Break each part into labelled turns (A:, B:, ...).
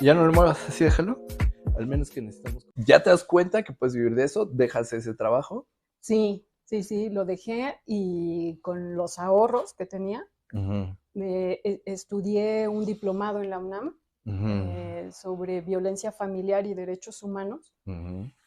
A: ya no lo muevas, así déjalo. Al menos que necesitamos. ¿Ya te das cuenta que puedes vivir de eso? ¿Dejas ese trabajo?
B: Sí, sí, sí, lo dejé y con los ahorros que tenía, estudié un diplomado en la UNAM sobre violencia familiar y derechos humanos.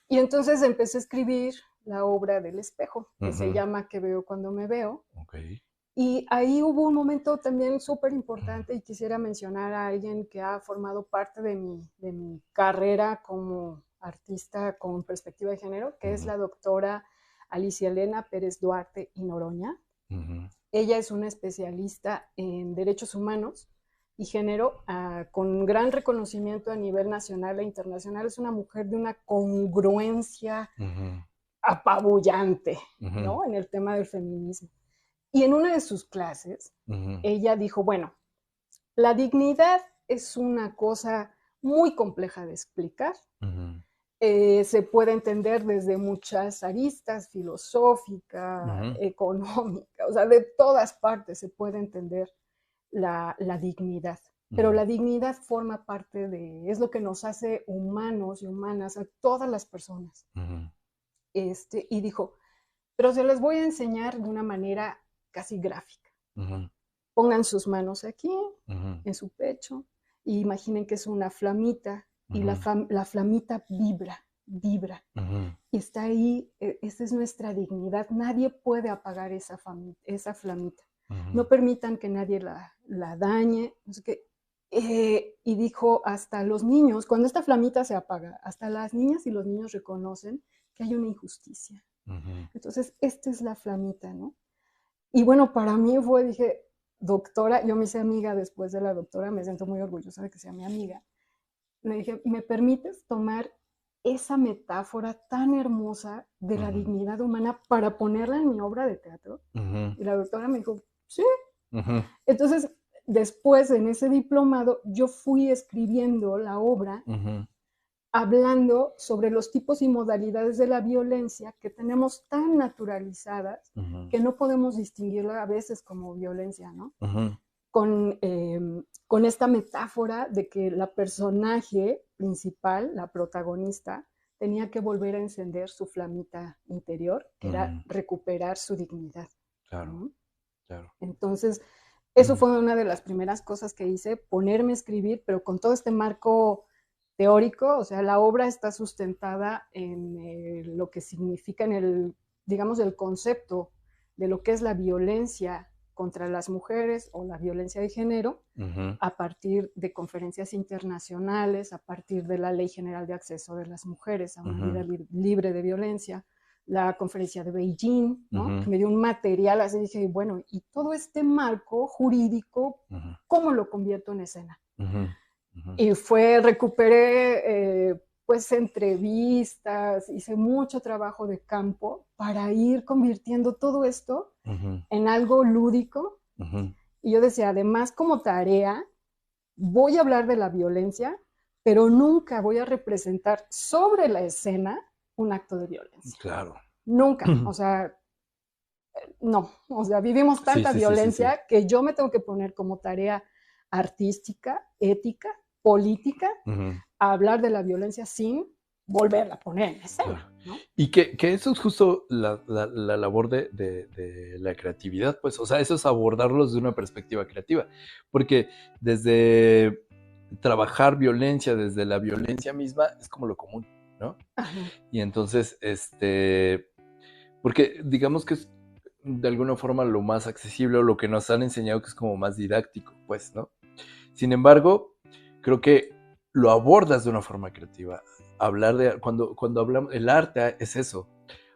B: Y entonces empecé a escribir la obra del espejo, que se llama ¿Qué veo cuando me veo?
A: Okay.
B: Y ahí hubo un momento también súper importante y quisiera mencionar a alguien que ha formado parte de mi carrera como artista con perspectiva de género, que es la doctora Alicia Elena Pérez Duarte y Noroña. Ella es una especialista en derechos humanos y género con gran reconocimiento a nivel nacional e internacional. Es una mujer de una congruencia apabullante, ¿no? En el tema del feminismo. Y en una de sus clases, ella dijo, bueno, la dignidad es una cosa muy compleja de explicar. Se puede entender desde muchas aristas, filosófica, económica, o sea, de todas partes se puede entender la dignidad. Pero la dignidad forma parte es lo que nos hace humanos y humanas a todas las personas. Y dijo, pero se les voy a enseñar de una manera casi gráfica. Pongan sus manos aquí, en su pecho, y imaginen que es una flamita, y la flamita vibra. Y está ahí, esa es nuestra dignidad. Nadie puede apagar esa flamita. No permitan que nadie la dañe. No sé qué. Y dijo, hasta los niños, cuando esta flamita se apaga, hasta las niñas y los niños reconocen que hay una injusticia. Entonces, esta es la flamita, ¿no? Y bueno, para mí dije, doctora, yo me hice amiga después de la doctora, me siento muy orgullosa de que sea mi amiga. Le dije, ¿me permites tomar esa metáfora tan hermosa de la dignidad humana para ponerla en mi obra de teatro? Y la doctora me dijo, sí. Entonces, después en ese diplomado, yo fui escribiendo la obra hablando sobre los tipos y modalidades de la violencia que tenemos tan naturalizadas que no podemos distinguirla a veces como violencia, ¿no? Con esta metáfora de que la personaje principal, la protagonista, tenía que volver a encender su flamita interior, que era recuperar su dignidad.
A: Claro, ¿no? Claro.
B: Entonces, eso fue una de las primeras cosas que hice, ponerme a escribir, pero con todo este marco teórico, o sea, la obra está sustentada en lo que significa, digamos, el concepto de lo que es la violencia contra las mujeres o la violencia de género, a partir de conferencias internacionales, a partir de la Ley General de Acceso de las Mujeres a una vida libre de violencia, la conferencia de Beijing, ¿no? Que me dio un material, así dije, bueno, y todo este marco jurídico, ¿cómo lo convierto en escena? Y recuperé pues entrevistas, hice mucho trabajo de campo para ir convirtiendo todo esto en algo lúdico. Y yo decía, además como tarea, voy a hablar de la violencia, pero nunca voy a representar sobre la escena un acto de violencia.
A: Claro.
B: Nunca, o sea, no, o sea, vivimos tanta violencia que yo me tengo que poner como tarea artística, ética, política, a hablar de la violencia sin volverla a poner en escena, ¿no?
A: Y que eso es justo la labor de la creatividad, pues, o sea, eso es abordarlos de una perspectiva creativa, porque desde trabajar violencia, desde la violencia misma, es como lo común, ¿no? Y entonces, porque digamos que es de alguna forma lo más accesible o lo que nos han enseñado que es como más didáctico, pues, ¿no? Sin embargo, creo que lo abordas de una forma creativa. Hablar cuando hablamos, el arte es eso,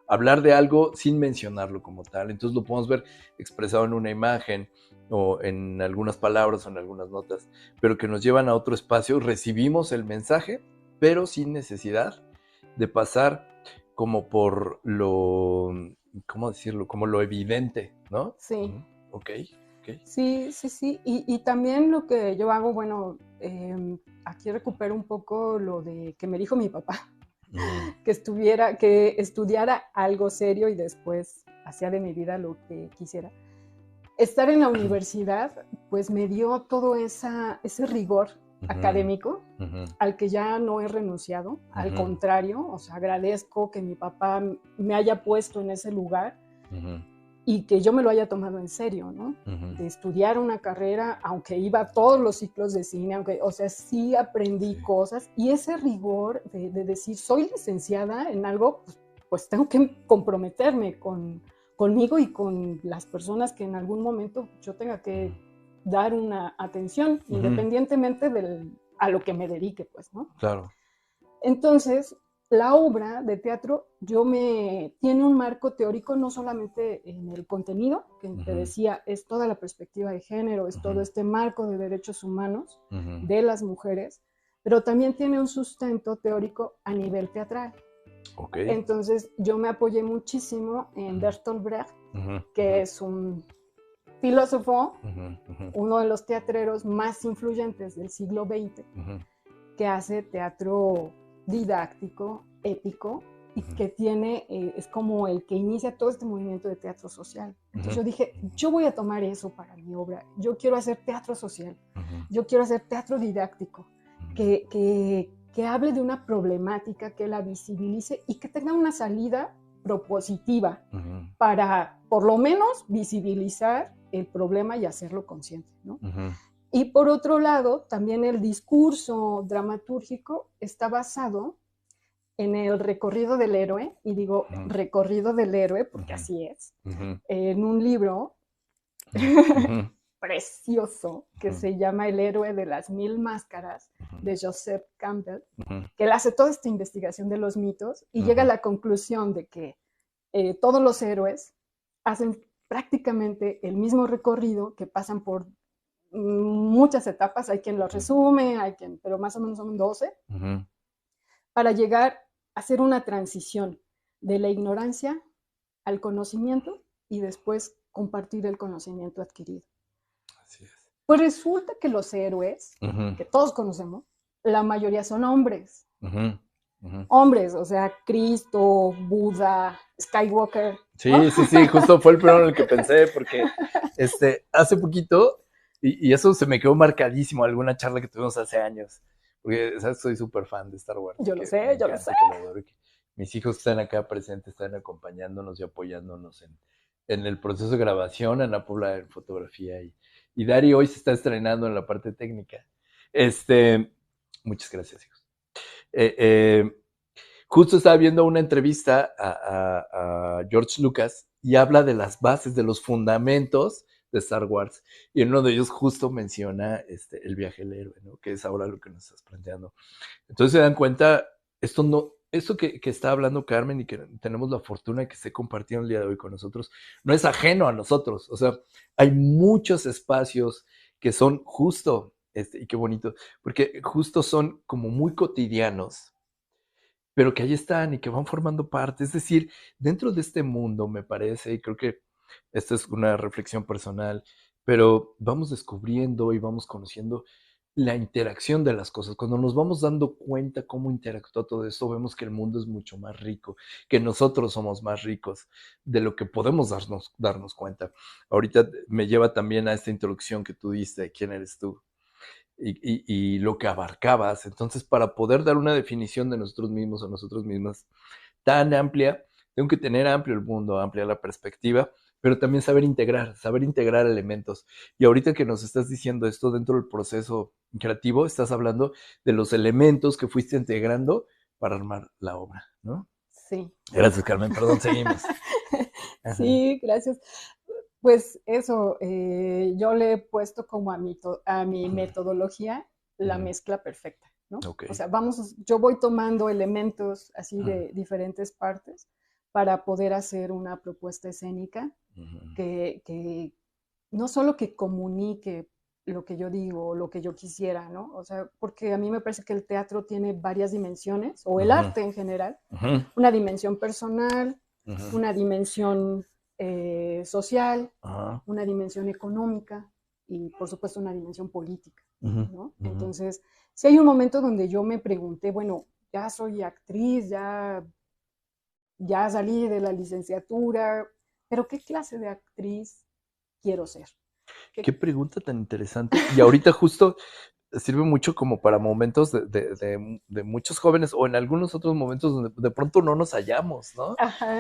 A: hablar de algo sin mencionarlo como tal. Entonces lo podemos ver expresado en una imagen o en algunas palabras o en algunas notas, pero que nos llevan a otro espacio. Recibimos el mensaje, pero sin necesidad de pasar como por lo, ¿cómo decirlo? Como lo evidente, ¿no?
B: Sí.
A: Ok.
B: Sí, sí, sí. Y también lo que yo hago, bueno, aquí recupero un poco lo de que me dijo mi papá, que estudiara algo serio y después hacía de mi vida lo que quisiera. Estar en la universidad, pues me dio todo ese rigor académico, al que ya no he renunciado, al contrario, o sea, agradezco que mi papá me haya puesto en ese lugar y que yo me lo haya tomado en serio, ¿no? De estudiar una carrera, aunque iba a todos los ciclos de cine, aunque, o sea, sí aprendí cosas, y ese rigor de decir, soy licenciada en algo, pues tengo que comprometerme conmigo y con las personas que en algún momento yo tenga que dar una atención, independientemente a lo que me dedique, pues, ¿no?
A: Claro.
B: Entonces, la obra de teatro tiene un marco teórico no solamente en el contenido, que te decía, es toda la perspectiva de género, es todo este marco de derechos humanos de las mujeres, pero también tiene un sustento teórico a nivel teatral.
A: Okay.
B: Entonces, yo me apoyé muchísimo en Bertolt Brecht, que es un filósofo, uno de los teatreros más influyentes del siglo XX, que hace teatro didáctico, épico, y que es como el que inicia todo este movimiento de teatro social. Entonces yo dije, yo voy a tomar eso para mi obra, yo quiero hacer teatro social, yo quiero hacer teatro didáctico, que hable de una problemática, que la visibilice y que tenga una salida propositiva para, por lo menos, visibilizar el problema y hacerlo consciente, ¿no? Y por otro lado, también el discurso dramatúrgico está basado en el recorrido del héroe, y digo recorrido del héroe porque así es, en un libro precioso que se llama El héroe de las 1000 máscaras, de Joseph Campbell, que él hace toda esta investigación de los mitos y llega a la conclusión de que todos los héroes hacen prácticamente el mismo recorrido, que pasan por muchas etapas, hay quien lo resume, pero más o menos son 12, para llegar a hacer una transición de la ignorancia al conocimiento y después compartir el conocimiento adquirido.
A: Así es.
B: Pues resulta que los héroes, que todos conocemos, la mayoría son hombres. Hombres, o sea, Cristo, Buda, Skywalker.
A: Sí, ¿no? Sí, justo fue el primero en el que pensé, porque hace poquito, y eso se me quedó marcadísimo, alguna charla que tuvimos hace años, porque, ¿sabes? Soy súper fan de Star Wars.
B: Yo lo sé.
A: Mis hijos están acá presentes, están acompañándonos y apoyándonos en el proceso de grabación, en la Puebla en fotografía, y Dari hoy se está estrenando en la parte técnica. Muchas gracias, hijos. Justo estaba viendo una entrevista a George Lucas y habla de las bases, de los fundamentos de Star Wars. Y en uno de ellos justo menciona el viaje del héroe, ¿no? Que es ahora lo que nos estás planteando. Entonces se dan cuenta, esto que está hablando Carmen y que tenemos la fortuna de que esté compartiendo el día de hoy con nosotros, no es ajeno a nosotros. O sea, hay muchos espacios que son justo, y qué bonito, porque justo son como muy cotidianos, pero que ahí están y que van formando parte. Es decir, dentro de este mundo, me parece, y creo que esta es una reflexión personal, pero vamos descubriendo y vamos conociendo la interacción de las cosas. Cuando nos vamos dando cuenta cómo interactúa todo esto, vemos que el mundo es mucho más rico, que nosotros somos más ricos de lo que podemos darnos cuenta. Ahorita me lleva también a esta introducción que tú diste de quién eres tú. Y lo que abarcabas. Entonces, para poder dar una definición de nosotros mismos o nosotros mismas tan amplia, tengo que tener amplio el mundo, amplia la perspectiva, pero también saber integrar elementos. Y ahorita que nos estás diciendo esto dentro del proceso creativo, estás hablando de los elementos que fuiste integrando para armar la obra, ¿no?
B: Sí.
A: Gracias, Carmen. Perdón, seguimos.
B: Sí, gracias. Pues eso, yo le he puesto como a mi metodología la mezcla perfecta, ¿no?
A: Okay.
B: O sea, yo voy tomando elementos así de diferentes partes para poder hacer una propuesta escénica que no solo que comunique lo que yo digo, lo que yo quisiera, ¿no? O sea, porque a mí me parece que el teatro tiene varias dimensiones, o el arte en general, una dimensión personal, una dimensión social, una dimensión económica y por supuesto una dimensión política, ¿no? Entonces, si hay un momento donde yo me pregunté, bueno, ya soy actriz, ya salí de la licenciatura, pero ¿qué clase de actriz quiero ser?
A: Qué pregunta tan interesante. Y ahorita justo sirve mucho como para momentos de muchos jóvenes o en algunos otros momentos donde de pronto no nos hallamos, ¿no?
B: Ajá,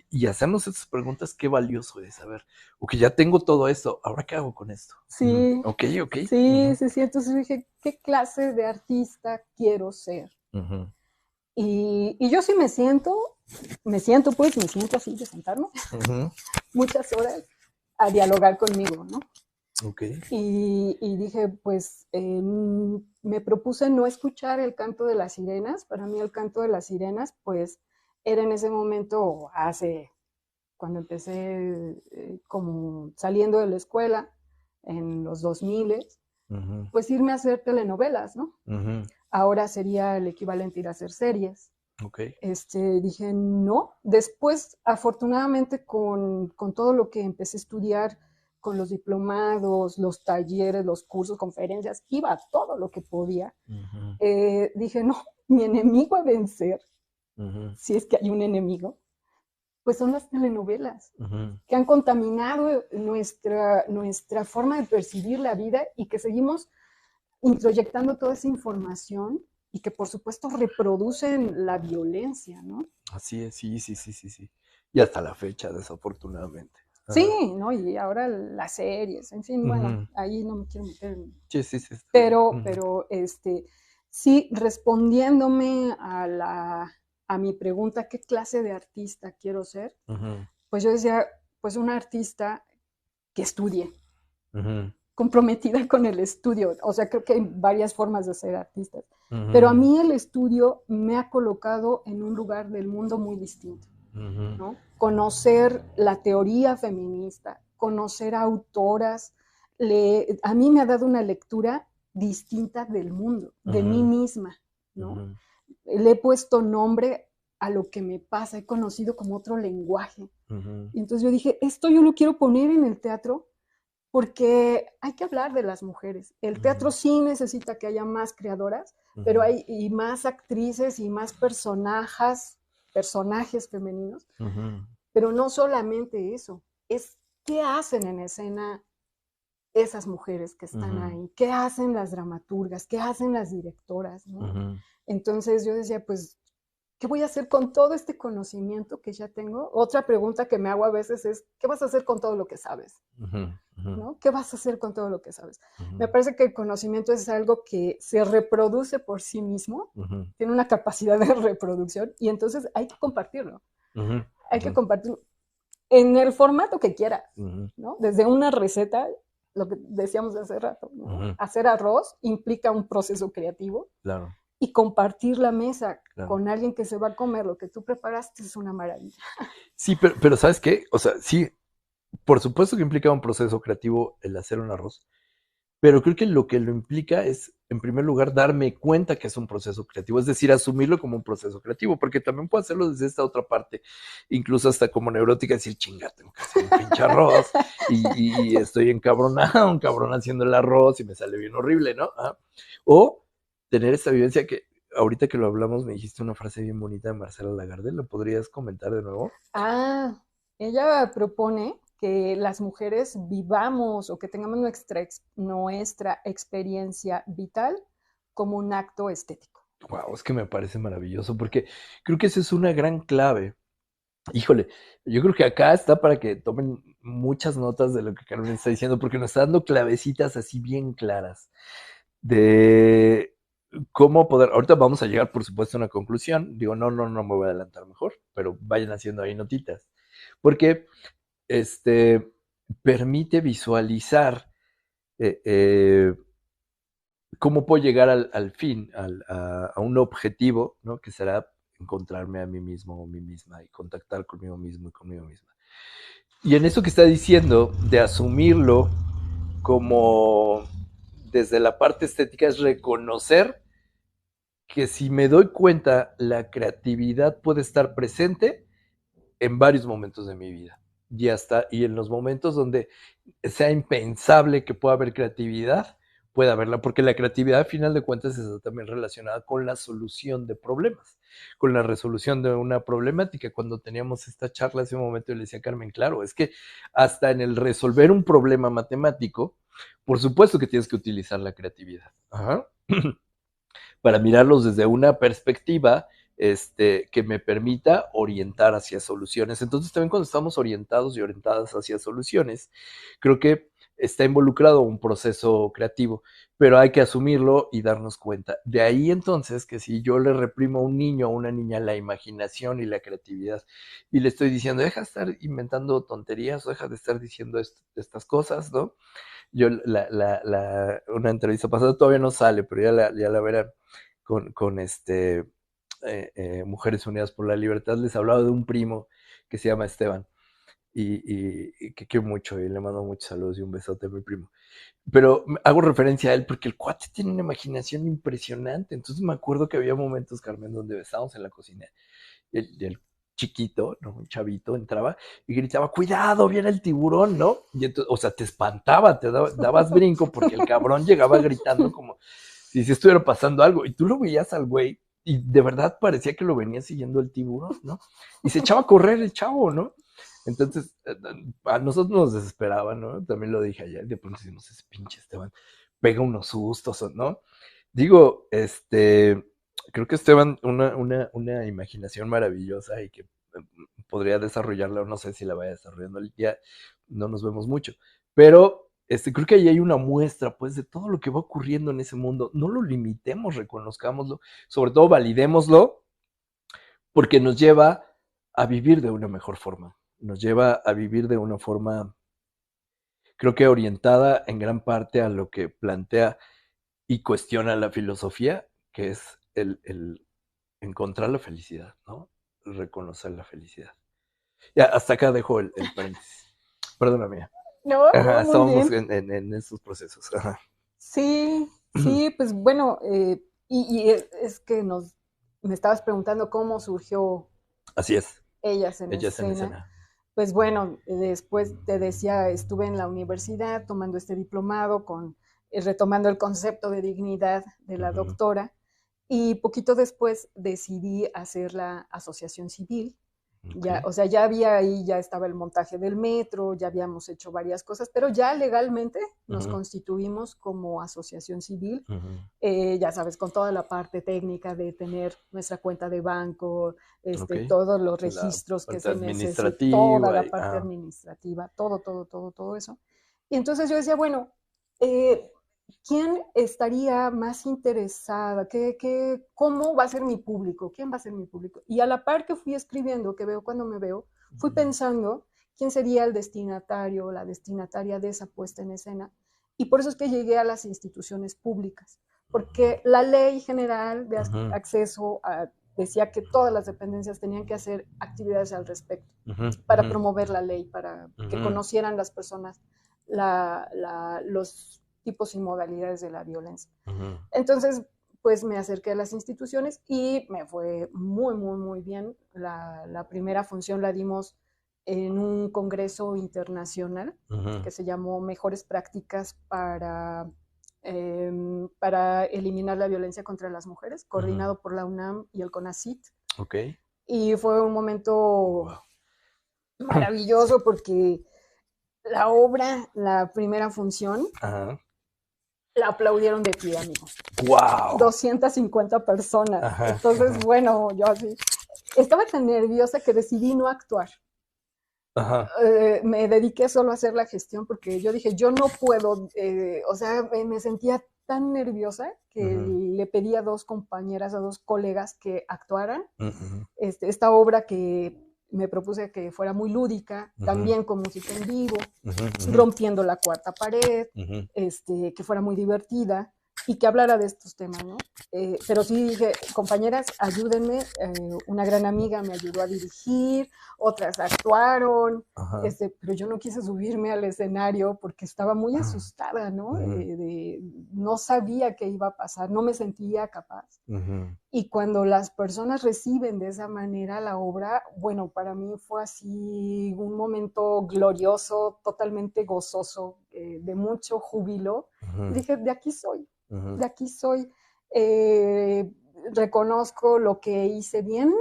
A: Y hacernos estas preguntas, qué valioso es saber, ok, ya tengo todo esto, ¿ahora qué hago con esto?
B: sí,
A: Ok, ok.
B: sí, sí, sí. Entonces dije, ¿qué clase de artista quiero ser?
A: Ujú,
B: Y yo sí me siento así de sentarme
A: ujú,
B: muchas horas a dialogar conmigo, ¿no?
A: ok.
B: Y dije, pues me propuse no escuchar el canto de las sirenas. Para mí el canto de las sirenas, pues era en ese momento, cuando empecé como saliendo de la escuela, en los 2000,
A: Ujú,
B: pues irme a hacer telenovelas, ¿no?
A: ujú,
B: Ahora sería el equivalente a ir a hacer series.
A: ok.
B: Dije, no. Después, afortunadamente, con todo lo que empecé a estudiar, con los diplomados, los talleres, los cursos, conferencias, iba a todo lo que podía.
A: Ujú,
B: Dije, no, mi enemigo a vencer,
A: ujú,
B: si es que hay un enemigo, pues son las telenovelas,
A: ujú,
B: que han contaminado nuestra forma de percibir la vida y que seguimos introyectando toda esa información y que por supuesto reproducen la violencia, ¿no?
A: así es, sí, sí, sí, sí, sí. Y hasta la fecha, desafortunadamente. Ajá.
B: Sí, ¿no? Y ahora las series, en fin, bueno,
A: Ujú,
B: ahí no me quiero meter.
A: sí, sí, sí, está bien.
B: Pero sí, respondiéndome a mi pregunta, ¿qué clase de artista quiero ser?
A: Ujú,
B: Pues yo decía, pues una artista que estudie,
A: ujú,
B: comprometida con el estudio. O sea, creo que hay varias formas de ser artistas. Pero a
A: ujú,
B: mí el estudio me ha colocado en un lugar del mundo muy distinto,
A: ujú,
B: ¿no? Conocer la teoría feminista, conocer autoras, a mí me ha dado una lectura distinta del mundo, de mí
A: ujú,
B: misma, ¿no?
A: ujú,
B: Le he puesto nombre a lo que me pasa, he conocido como otro lenguaje.
A: ujú,
B: Y entonces yo dije, esto yo lo quiero poner en el teatro porque hay que hablar de las mujeres. El teatro
A: ujú,
B: sí necesita que haya más creadoras, pero
A: ujú,
B: hay y más actrices y más personajes femeninos,
A: ujú,
B: pero no solamente eso, es qué hacen en escena esas mujeres que están
A: ujú,
B: ahí, qué hacen las dramaturgas, qué hacen las directoras, ¿no?
A: ujú,
B: Entonces yo decía, pues, ¿qué voy a hacer con todo este conocimiento que ya tengo? Otra pregunta que me hago a veces es, ¿qué vas a hacer con todo lo que sabes?
A: ujú, ujú,
B: ¿No? ¿Qué vas a hacer con todo lo que sabes?
A: ujú,
B: Me parece que el conocimiento es algo que se reproduce por sí mismo,
A: ujú,
B: tiene una capacidad de reproducción y entonces hay que compartirlo.
A: ujú,
B: Hay que
A: ujú,
B: compartirlo en el formato que quieras,
A: ujú,
B: ¿no? Desde una receta, lo que decíamos hace rato, ¿no?
A: ujú,
B: Hacer arroz implica un proceso creativo
A: claro,
B: y compartir la mesa
A: claro.
B: con alguien que se va a comer lo que tú preparaste es una maravilla.
A: Sí, pero ¿sabes qué? O sea, sí, por supuesto que implica un proceso creativo el hacer un arroz, pero creo que lo implica es, en primer lugar, darme cuenta que es un proceso creativo, es decir, asumirlo como un proceso creativo, porque también puedo hacerlo desde esta otra parte, incluso hasta como neurótica, decir, chinga, tengo que hacer un pinche arroz y estoy encabronado, un cabrón haciendo el arroz y me sale bien horrible, ¿no? Ah. O tener esta vivencia que, ahorita que lo hablamos, me dijiste una frase bien bonita de Marcela Lagarde, ¿lo podrías comentar de nuevo?
B: Ah, ella propone que las mujeres vivamos o que tengamos nuestra experiencia vital como un acto estético.
A: Wow, es que me parece maravilloso, porque creo que esa es una gran clave. Híjole, yo creo que acá está para que tomen muchas notas de lo que Carmen está diciendo, porque nos está dando clavecitas así bien claras de cómo poder. Ahorita vamos a llegar, por supuesto, a una conclusión. Digo, no me voy a adelantar mejor, pero vayan haciendo ahí notitas. Porque este permite visualizar eh, eh, cómo puedo llegar al fin, a un objetivo, ¿no? Que será encontrarme a mí mismo o mí misma y contactar conmigo mismo y conmigo misma. Y en eso que está diciendo, de asumirlo como desde la parte estética, es reconocer que si me doy cuenta, la creatividad puede estar presente en varios momentos de mi vida. Y en los momentos donde sea impensable que pueda haber creatividad, puede haberla, porque la creatividad, al final de cuentas, está también relacionada con la solución de problemas. con la resolución de una problemática. Cuando teníamos esta charla hace un momento, yo le decía a Carmen, claro, es que hasta en el resolver un problema matemático, por supuesto que tienes que utilizar la creatividad. Ajá. Para mirarlos desde una perspectiva que me permita orientar hacia soluciones. Entonces, también cuando estamos orientados y orientadas hacia soluciones, creo que está involucrado un proceso creativo, pero hay que asumirlo y darnos cuenta. De ahí entonces que si yo le reprimo a un niño o a una niña la imaginación y la creatividad y le estoy diciendo, deja de estar inventando tonterías o deja de estar diciendo estas cosas, ¿no? Yo una entrevista pasada todavía no sale, pero ya la verán con Mujeres Unidas por la Libertad. Les hablaba de un primo que se llama Esteban y que quiero mucho y le mando muchos saludos y un besote a mi primo. Pero hago referencia a él porque el cuate tiene una imaginación impresionante. Entonces me acuerdo que había momentos, Carmen, donde estábamos en la cocina y el chiquito, ¿no? Un chavito entraba y gritaba, cuidado, viene el tiburón, ¿no? Y entonces, o sea, te espantaba, dabas brinco porque el cabrón llegaba gritando como si se estuviera pasando algo. Y tú lo veías al güey y de verdad parecía que lo venía siguiendo el tiburón, ¿no? Y se echaba a correr el chavo, ¿no? Entonces, a nosotros nos desesperaba, ¿no? También lo dije ayer, de pronto decimos, ese pinche Esteban pega unos sustos, ¿no? Digo, creo que Esteban, una imaginación maravillosa y que podría desarrollarla, o no sé si la vaya desarrollando, ya no nos vemos mucho, pero creo que ahí hay una muestra, pues, de todo lo que va ocurriendo en ese mundo. No lo limitemos, reconozcámoslo, sobre todo validémoslo, porque nos lleva a vivir de una mejor forma, nos lleva a vivir de una forma, creo que orientada en gran parte a lo que plantea y cuestiona la filosofía, que es el encontrar la felicidad, ¿no? Reconocer la felicidad. Ya, hasta acá dejo el paréntesis. Perdóname.
B: No,
A: Ajá,
B: no, muy
A: estábamos
B: bien.
A: en estos procesos. Ajá.
B: Sí, sí, pues bueno, es que me estabas preguntando cómo surgió
A: Así es.
B: Ellas en
A: Ellas en
B: Escena.
A: escena.
B: Pues bueno, después te decía, estuve en la universidad tomando este diplomado retomando el concepto de dignidad de la
A: Ujú.
B: doctora, y poquito después decidí hacer la asociación civil.
A: Ok.
B: Ya, o sea, ya había ahí, ya estaba el montaje del metro, ya habíamos hecho varias cosas, pero ya legalmente nos
A: Ujú,
B: constituimos como asociación civil,
A: ujú.
B: ya sabes, con toda la parte técnica de tener nuestra cuenta de banco,
A: Ok.
B: todos los
A: La
B: registros que
A: parte
B: se necesitan, toda
A: administrativa.
B: la parte administrativa, todo eso. Y entonces yo decía, bueno, ¿quién estaría más interesada? ¿Cómo va a ser mi público? ¿Quién va a ser mi público? Y a la par que fui escribiendo, que veo cuando me veo, fui pensando quién sería el destinatario o la destinataria de esa puesta en escena. Y por eso es que llegué a las instituciones públicas, porque la ley general de
A: Ujú,
B: acceso decía que todas las dependencias tenían que hacer actividades al respecto
A: ujú,
B: para
A: ujú,
B: promover la ley, para que
A: ujú,
B: conocieran las personas los tipos y modalidades de la violencia.
A: ujú,
B: Entonces, pues me acerqué a las instituciones y me fue muy bien. La primera función la dimos en un congreso internacional
A: ujú,
B: que se llamó Mejores Prácticas para eliminar la violencia contra las mujeres,
A: ujú.
B: coordinado por la UNAM y el CONACYT.
A: Ok.
B: Y fue un momento
A: Wow.
B: maravilloso porque la obra, la primera función,
A: Ajá.
B: la aplaudieron de pie, amigo.
A: Wow.
B: 250 personas.
A: Ajá,
B: Entonces,
A: ajá,
B: bueno, yo así, estaba tan nerviosa que decidí no actuar.
A: ajá.
B: Me dediqué solo a hacer la gestión porque yo dije, yo no puedo, o sea, me sentía tan nerviosa que
A: Ujú,
B: le pedí a dos compañeras, a dos colegas que actuaran
A: ujú,
B: esta obra que me propuse que fuera muy lúdica,
A: ujú,
B: también con música en vivo,
A: ujú, ujú,
B: rompiendo la cuarta pared,
A: ujú,
B: que fuera muy divertida y que hablara de estos temas, ¿no? Pero sí dije, compañeras, ayúdenme, una gran amiga me ayudó a dirigir, otras actuaron,
A: ajá,
B: pero yo no quise subirme al escenario porque estaba muy
A: ajá,
B: asustada, ¿no?
A: ujú,
B: No sabía qué iba a pasar, no me sentía capaz.
A: ujú,
B: Y cuando las personas reciben de esa manera la obra, bueno, para mí fue así un momento glorioso, totalmente gozoso, de mucho júbilo. Y
A: ujú,
B: dije,
A: ujú,
B: de aquí soy. Eh, reconozco lo que hice bien,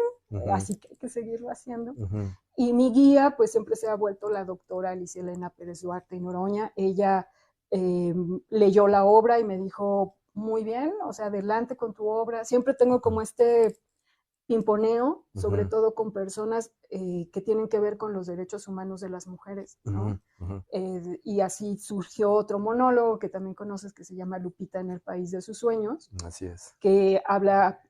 B: así que hay que seguirlo haciendo. Y mi guía, pues siempre se ha vuelto la doctora Alicia Elena Pérez Duarte y Noroña. Ella leyó la obra y me dijo, muy bien, o sea, adelante con tu obra. Siempre tengo como este pimponeo, sobre todo con personas que tienen que ver con los derechos humanos de las mujeres, ¿no? Y así surgió otro monólogo que también conoces que se llama Lupita en el País de sus Sueños.
A: Así es.
B: Que habla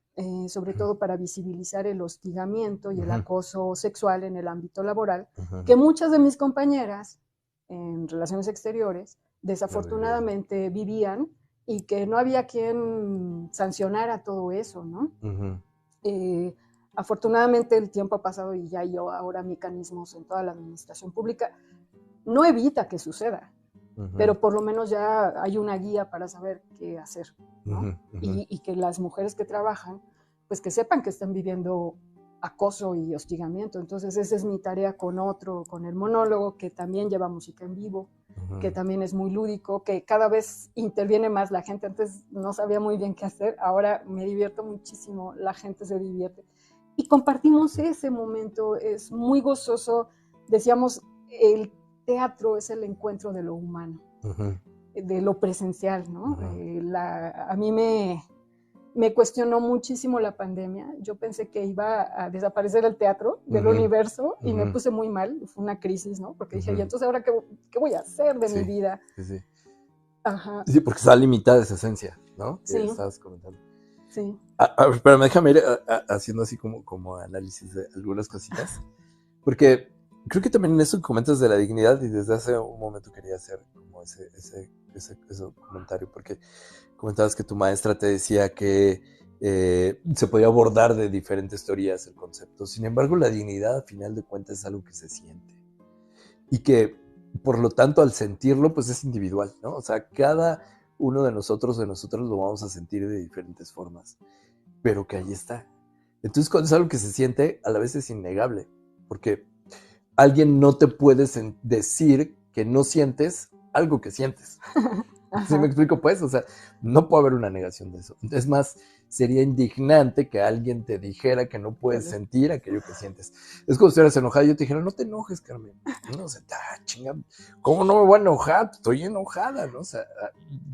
B: sobre todo para visibilizar el hostigamiento y el acoso sexual en el ámbito laboral, que muchas de mis compañeras en relaciones exteriores desafortunadamente vivían y que no había quien sancionara todo eso, ¿no? Afortunadamente el tiempo ha pasado y ya hay ahora mecanismos en toda la administración pública. No evita que suceda, pero por lo menos ya hay una guía para saber qué hacer, ¿no? Y que las mujeres que trabajan, pues que sepan que están viviendo acoso y hostigamiento. Entonces esa es mi tarea con el monólogo, que también lleva música en vivo, que también es muy lúdico, que cada vez interviene más la gente. Antes no sabía muy bien qué hacer, ahora me divierto muchísimo, la gente se divierte. Y compartimos ese momento, es muy gozoso. Decíamos, el teatro es el encuentro de lo humano, de lo presencial, ¿no? A mí me cuestionó muchísimo la pandemia. Yo pensé que iba a desaparecer el teatro del universo y me puse muy mal. Fue una crisis, ¿no? Porque dije, ¿y entonces ahora qué voy a hacer de mi vida?
A: Sí.
B: Ajá.
A: Sí, porque está limitada esa esencia, ¿no? Que
B: Sí.
A: estabas comentando.
B: Sí.
A: Pero déjame ir haciendo así como análisis de algunas cositas. Porque creo que también en eso que comentas de la dignidad, y desde hace un momento quería hacer como ese comentario, porque comentabas que tu maestra te decía que se podía abordar de diferentes teorías el concepto. Sin embargo, la dignidad, al final de cuentas, es algo que se siente. Y que, por lo tanto, al sentirlo, pues es individual, ¿no? O sea, cada uno de nosotros lo vamos a sentir de diferentes formas, pero que ahí está. Entonces, cuando es algo que se siente, a la vez es innegable, porque alguien no te puede decir que no sientes algo que sientes. ¿Sí me explico? Pues, o sea, no puede haber una negación de eso. Es más, sería indignante que alguien te dijera que no puedes sentir aquello que sientes. Es como si estuvieras enojada y yo te dijera, no te enojes, Carmen. No, o sea, chinga, ¿cómo no me voy a enojar? Estoy enojada, ¿no? O sea,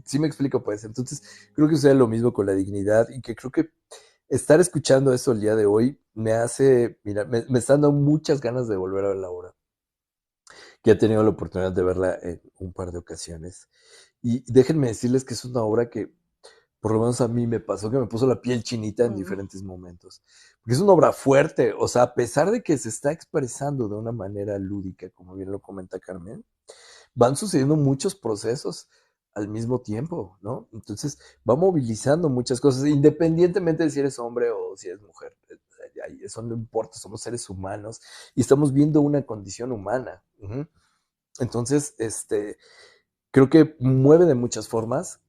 A: sí me explico, pues. Entonces, creo que sucede lo mismo con la dignidad y que creo que estar escuchando eso el día de hoy me hace, mira, me está dando muchas ganas de volver a ver la obra, que he tenido la oportunidad de verla en un par de ocasiones. Y déjenme decirles que es una obra que, por lo menos a mí me pasó, que me puso la piel chinita en diferentes momentos. Porque es una obra fuerte, o sea, a pesar de que se está expresando de una manera lúdica, como bien lo comenta Carmen, van sucediendo muchos procesos al mismo tiempo, ¿no? Entonces va movilizando muchas cosas, independientemente de si eres hombre o si eres mujer. Eso no importa, somos seres humanos y estamos viendo una condición humana. Entonces, creo que mueve de muchas formas,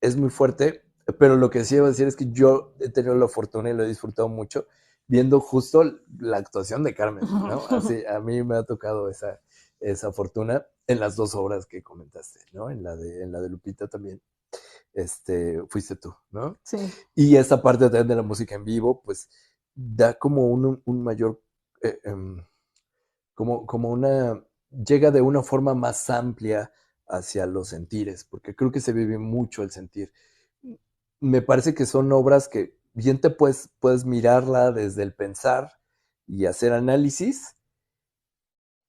A: es muy fuerte, pero lo que sí debo decir es que yo he tenido la fortuna y lo he disfrutado mucho viendo justo la actuación de Carmen, ¿no? Así, a mí me ha tocado esa fortuna en las dos obras que comentaste, ¿no? En la de Lupita también, fuiste tú, ¿no?
B: Sí.
A: Y esta parte también de la música en vivo, pues, da como un mayor, como una, llega de una forma más amplia hacia los sentires, porque creo que se vive mucho el sentir. Me parece que son obras que bien te puedes mirarla desde el pensar y hacer análisis,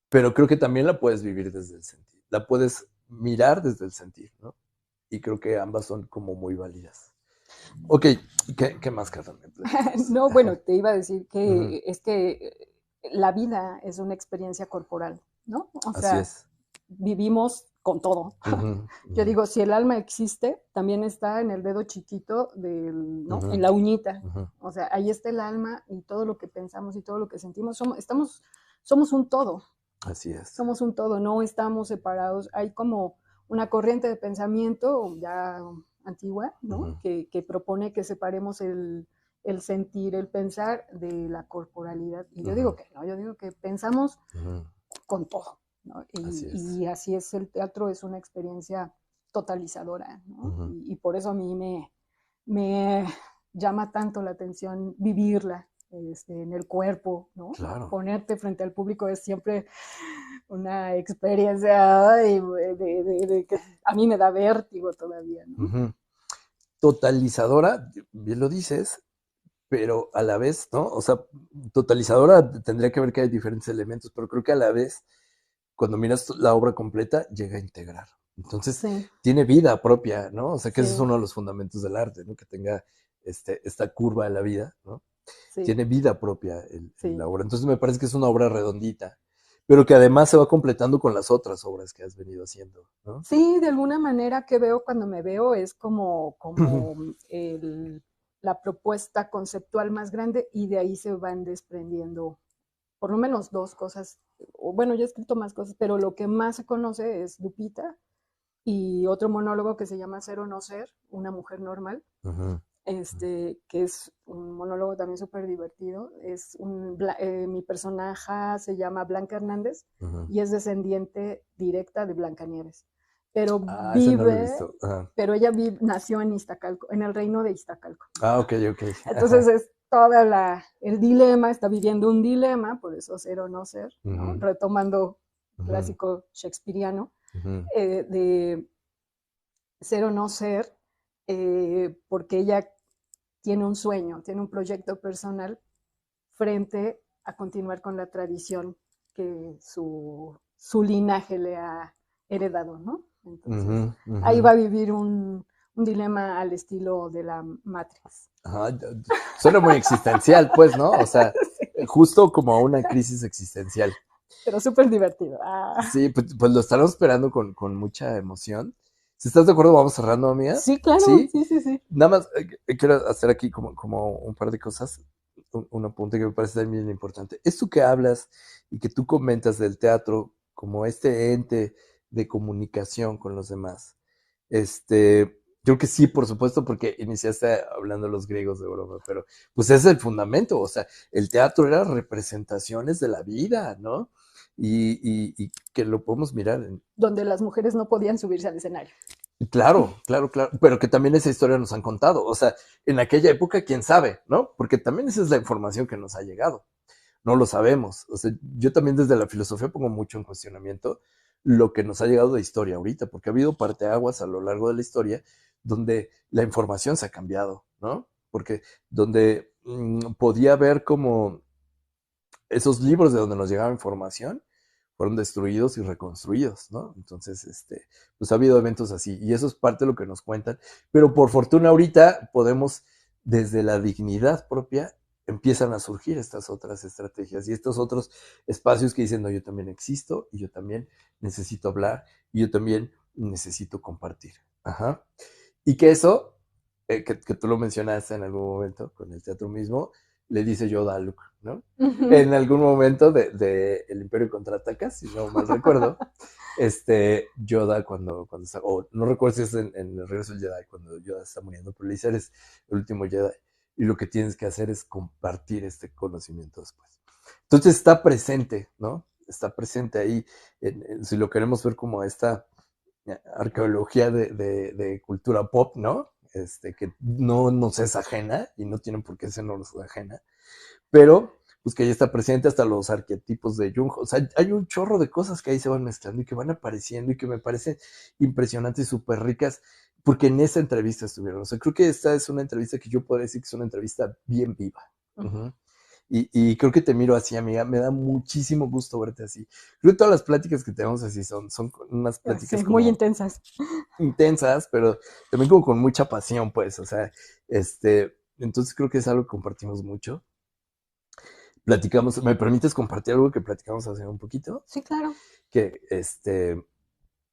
A: pero creo que también la puedes vivir desde el sentir, la puedes mirar desde el sentir, ¿no? Y creo que ambas son como muy válidas. Ok, ¿qué más, Carmen?
B: No, bueno, te iba a decir que es que la vida es una experiencia corporal, ¿no? O
A: Así
B: sea,
A: es.
B: vivimos con todo. Yo digo, si el alma existe, también está en el dedo chiquito ¿no? En la uñita. O sea, ahí está el alma y todo lo que pensamos y todo lo que sentimos. Somos un todo.
A: Así es.
B: Somos un todo, no estamos separados. Hay como una corriente de pensamiento ya antigua, ¿no? Que propone que separemos el sentir, el pensar de la corporalidad. Y yo digo que no, yo digo que pensamos con todo, ¿no? Y así es, el teatro es una experiencia totalizadora, ¿no? Y por eso a mí me llama tanto la atención vivirla en el cuerpo, ¿no?
A: Claro.
B: Ponerte frente al público es siempre una experiencia que a mí me da vértigo todavía, ¿no?
A: Uh-huh. Totalizadora, bien lo dices, pero a la vez, ¿no? O sea, totalizadora tendría que ver que hay diferentes elementos, pero creo que a la vez, cuando miras la obra completa, llega a integrar. Entonces,
B: sí.
A: tiene vida propia, ¿no? O sea, que
B: Sí.
A: ese es uno de los fundamentos del arte, ¿no? Que tenga esta curva de la vida, ¿no?
B: Sí.
A: Tiene vida propia
B: sí.
A: la obra. Entonces, me parece que es una obra redondita, pero que además se va completando con las otras obras que has venido haciendo, ¿no?
B: Sí, de alguna manera que veo cuando me veo es como la propuesta conceptual más grande y de ahí se van desprendiendo por lo menos dos cosas. Bueno, yo he escrito más cosas, pero lo que más se conoce es Lupita y otro monólogo que se llama Ser o no ser, una mujer normal. Uh-huh. Que es un monólogo también súper divertido. Mi personaje se llama Blanca Hernández uh-huh. y es descendiente directa de Blancanieves. Pero vive, no pero ella nació en Iztacalco, en el reino de Iztacalco.
A: Ah, ok.
B: Entonces es toda el dilema, está viviendo un dilema, por eso ser o no ser, ¿no? Uh-huh. Retomando uh-huh. clásico shakespeariano, uh-huh. De ser o no ser, porque ella tiene un sueño, tiene un proyecto personal frente a continuar con la tradición que su linaje le ha heredado, ¿no? Entonces, uh-huh. ahí va a vivir un dilema al estilo de la Matrix.
A: Ajá, suena muy existencial, pues, ¿no? O sea, sí. Justo como una crisis existencial.
B: Pero súper divertido.
A: Sí, pues lo estaremos esperando con mucha emoción. Si estás de acuerdo, vamos cerrando, amiga.
B: Sí, claro, sí.
A: Nada más quiero hacer aquí como un par de cosas, un apunte que me parece también importante. Esto que hablas y que tú comentas del teatro como este ente de comunicación con los demás, creo que sí, por supuesto, porque iniciaste hablando de los griegos de broma, pero pues ese es el fundamento, o sea, el teatro era representaciones de la vida, ¿no? Y que lo podemos mirar.
B: Donde las mujeres no podían subirse al escenario.
A: Claro, pero que también esa historia nos han contado, o sea, en aquella época, quién sabe, ¿no? Porque también esa es la información que nos ha llegado, no lo sabemos, o sea, yo también desde la filosofía pongo mucho en cuestionamiento lo que nos ha llegado de historia ahorita, porque ha habido parteaguas a lo largo de la historia donde la información se ha cambiado, ¿no? Porque donde podía haber como esos libros de donde nos llegaba información fueron destruidos y reconstruidos, ¿no? Entonces, pues ha habido eventos así, y eso es parte de lo que nos cuentan, pero por fortuna ahorita podemos, desde la dignidad propia, empiezan a surgir estas otras estrategias y estos otros espacios que dicen, no, yo también existo, y yo también necesito hablar, y yo también necesito compartir. Ajá. Y que eso, que tú lo mencionaste en algún momento con el teatro mismo, le dice Yoda a Luke, ¿no? Uh-huh. En algún momento de El Imperio Contraataca, si no mal recuerdo, Yoda cuando está, o no recuerdo si es en El Regreso del Jedi, cuando Yoda está muriendo, pero le dice, eres el último Jedi, y lo que tienes que hacer es compartir este conocimiento después. Entonces está presente, ¿no? Está presente ahí, si lo queremos ver como esta arqueología de cultura pop, ¿no? Que no nos es ajena y no tienen por qué sernos ajena, pero pues que ahí está presente hasta los arquetipos de Jung. O sea, hay un chorro de cosas que ahí se van mezclando y que van apareciendo y que me parecen impresionantes y súper ricas, porque en esa entrevista estuvieron. O sea, creo que esta es una entrevista que yo podría decir que es una entrevista bien viva. Uh-huh. Y creo que te miro así, amiga. Me da muchísimo gusto verte así. Creo que todas las pláticas que tenemos así son unas pláticas
B: sí, como muy intensas.
A: Intensas, pero también como con mucha pasión, pues. O sea, entonces creo que es algo que compartimos mucho. Platicamos, ¿me permites compartir algo que platicamos hace un poquito?
B: Sí, claro.
A: Que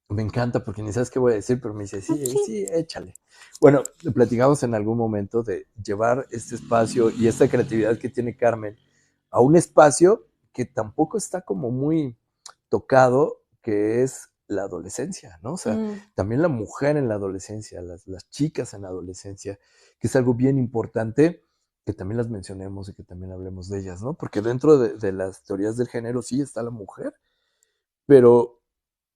A: me encanta porque ni sabes qué voy a decir, pero me dice, sí, échale. Bueno, platicamos en algún momento de llevar este espacio y esta creatividad que tiene Carmen a un espacio que tampoco está como muy tocado, que es la adolescencia, ¿no? O sea, también la mujer en la adolescencia, las chicas en la adolescencia, que es algo bien importante, que también las mencionemos y que también hablemos de ellas, ¿no? Porque dentro de las teorías del género sí está la mujer, pero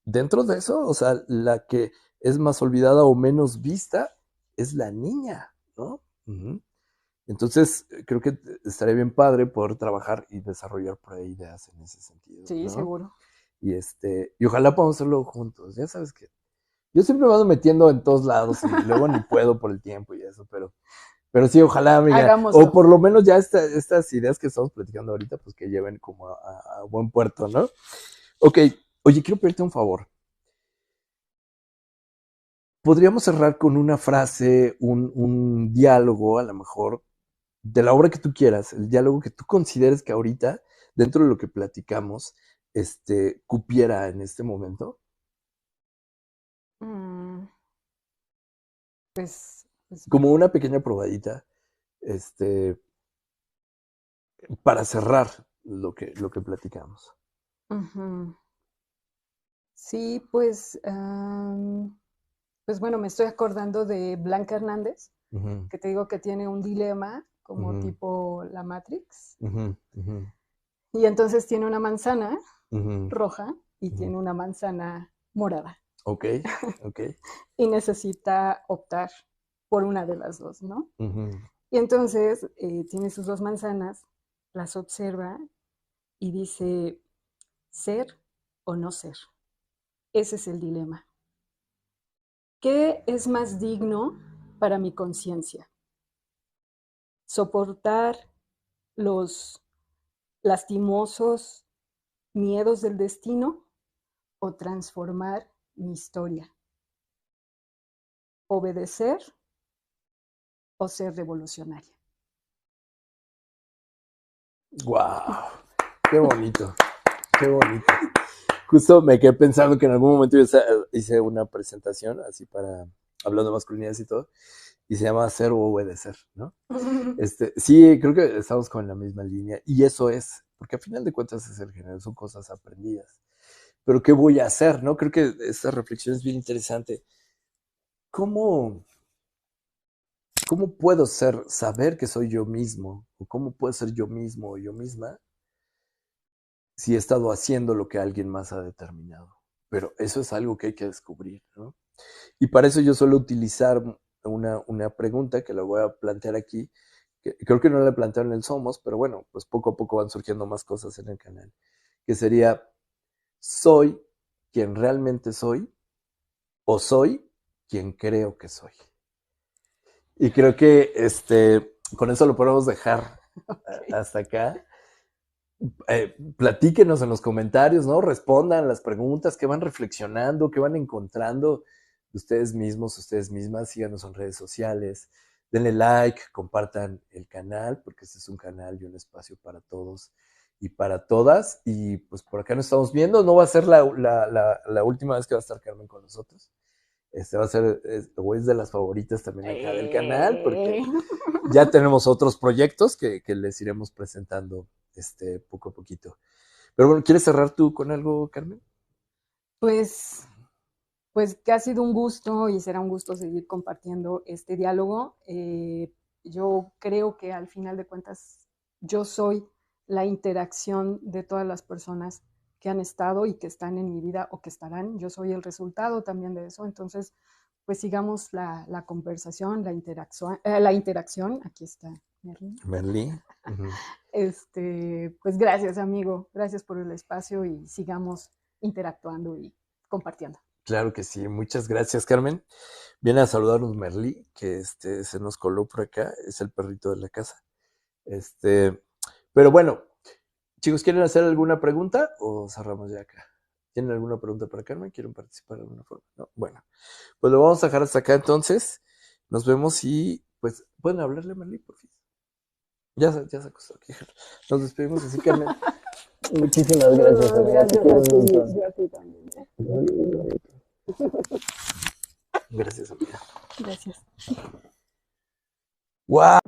A: dentro de eso, o sea, la que es más olvidada o menos vista es la niña, ¿no? Uh-huh. Entonces, creo que estaría bien padre poder trabajar y desarrollar por ahí ideas en ese sentido,
B: Sí,
A: ¿no?
B: seguro.
A: Y ojalá podamos hacerlo juntos. Ya sabes que yo siempre me ando metiendo en todos lados y luego ni puedo por el tiempo y eso, pero sí, ojalá, amiga. O
B: Hagámoslo.
A: por lo menos ya estas ideas que estamos platicando ahorita, pues que lleven como a buen puerto, ¿no? Ok, oye, quiero pedirte un favor. Podríamos cerrar con una frase, un diálogo, a lo mejor, de la obra que tú quieras, el diálogo que tú consideres que ahorita, dentro de lo que platicamos, cupiera en este momento.
B: Mm, pues,
A: Como una pequeña probadita, este, para cerrar lo que platicamos.
B: ujú. Sí, pues, pues bueno, me estoy acordando de Blanca Hernández,
A: Ujú,
B: que te digo que tiene un dilema como
A: ujú,
B: tipo la Matrix.
A: ujú, ujú,
B: Y entonces tiene una manzana
A: ujú,
B: roja y
A: ujú.
B: tiene una manzana morada.
A: Ok, ok.
B: Y necesita optar por una de las dos, ¿no?
A: Ujú.
B: Y entonces tiene sus dos manzanas, las observa y dice, ¿ser o no ser? Ese es el dilema. ¿Qué es más digno para mi conciencia? ¿Soportar los lastimosos miedos del destino o transformar mi historia? ¿Obedecer o ser revolucionaria?
A: Wow, qué bonito, qué bonito. Justo me quedé pensando que en algún momento yo hice una presentación así para hablando de masculinidades y todo, y se llama Ser o Obedecer, ¿no? Sí, creo que estamos con la misma línea, y eso es, porque a final de cuentas es el género, son cosas aprendidas. Pero ¿qué voy a hacer, no? Creo que esta reflexión es bien interesante. ¿Cómo, cómo puedo saber que soy yo mismo? ¿O cómo puedo ser yo mismo o yo misma si he estado haciendo lo que alguien más ha determinado? Pero eso es algo que hay que descubrir, ¿no? Y para eso yo suelo utilizar una pregunta que la voy a plantear aquí, que creo que no la he planteado en el Somos, pero bueno, pues poco a poco van surgiendo más cosas en el canal, que sería, ¿soy quien realmente soy o soy quien creo que soy? Y creo que con eso lo podemos dejar
B: Ok.
A: hasta acá. Platíquenos en los comentarios, ¿no? Respondan las preguntas, qué van reflexionando, qué van encontrando ustedes mismos, ustedes mismas. Síganos en redes sociales, denle like, compartan el canal, porque este es un canal y un espacio para todos y para todas. Y pues por acá nos estamos viendo. No va a ser la última vez que va a estar Carmen con nosotros. Va a ser, o es de las favoritas también acá del canal, porque ya tenemos otros proyectos que les iremos presentando poco a poquito. Pero bueno, ¿quieres cerrar tú con algo, Carmen?
B: Pues, pues que ha sido un gusto y será un gusto seguir compartiendo este diálogo. Yo creo que al final de cuentas yo soy la interacción de todas las personas que han estado y que están en mi vida o que estarán. Yo soy el resultado también de eso. Entonces, pues sigamos la conversación, la interacción. Aquí está Merlin.
A: Merlí. Uh-huh.
B: Pues gracias, amigo. Gracias por el espacio y sigamos interactuando y compartiendo.
A: Claro que sí. Muchas gracias, Carmen. Viene a saludarnos Merlí, que se nos coló por acá. Es el perrito de la casa. Pero bueno, chicos, ¿quieren hacer alguna pregunta o cerramos ya acá? ¿Tienen alguna pregunta para Carmen? ¿Quieren participar de alguna forma? No. Bueno, pues lo vamos a dejar hasta acá entonces. Nos vemos y pues pueden hablarle a Merlí, por fin. Ya se acostó aquí. Nos despedimos así, Carmen. Muchísimas gracias, amiga. Te quiero un montón.
B: Yo a ti también.
A: Gracias, amiga.
B: Gracias.
A: ¡Wow!